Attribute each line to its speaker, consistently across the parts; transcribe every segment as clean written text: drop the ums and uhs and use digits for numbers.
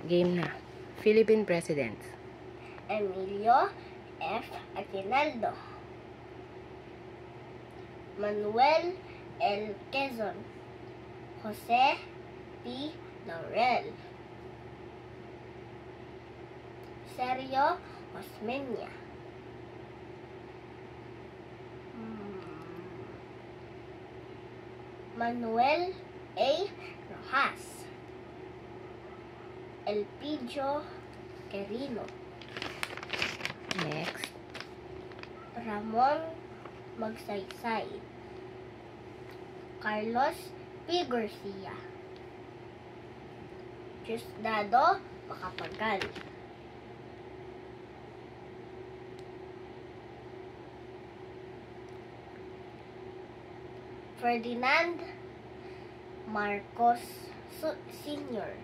Speaker 1: Game na. Philippine Presidents.
Speaker 2: Emilio F. Aguinaldo, Manuel L. Quezon, Jose P. Laurel, Sergio Osmeña, Manuel A. Rojas, Elpidio Quirino,
Speaker 1: Next.
Speaker 2: Ramon Magsaysay, Carlos P. Garcia, Diosdado Macapagal, Ferdinand Marcos Sr.,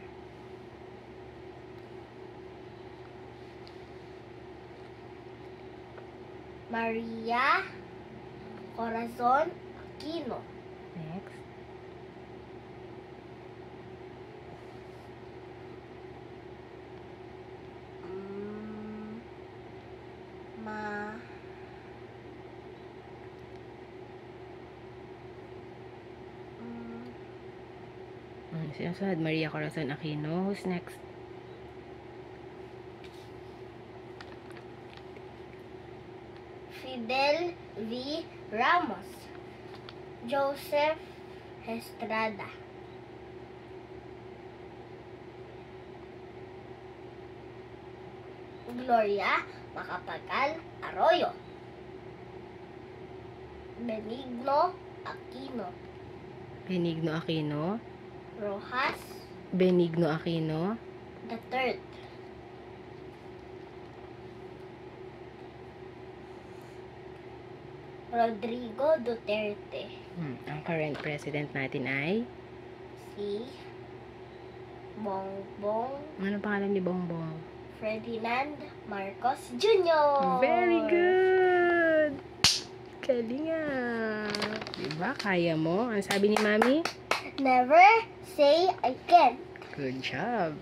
Speaker 2: Maria Corazon Aquino,
Speaker 1: Next. Sinasunod, Maria Corazon Aquino. Who's next?
Speaker 2: Fidel V. Ramos, Joseph Estrada, Gloria Macapagal Arroyo, Benigno Aquino,
Speaker 1: Benigno Aquino.
Speaker 2: Rojas
Speaker 1: Benigno Aquino.
Speaker 2: III, Rodrigo Duterte,
Speaker 1: Ang current president natin ay?
Speaker 2: si Bongbong
Speaker 1: Ano pangalan ni Bongbong?
Speaker 2: Ferdinand Marcos Jr.
Speaker 1: Very good! Kalinga! Diba? Kaya mo? Ano sabi ni Mami?
Speaker 2: Never say I can't.
Speaker 1: Good job!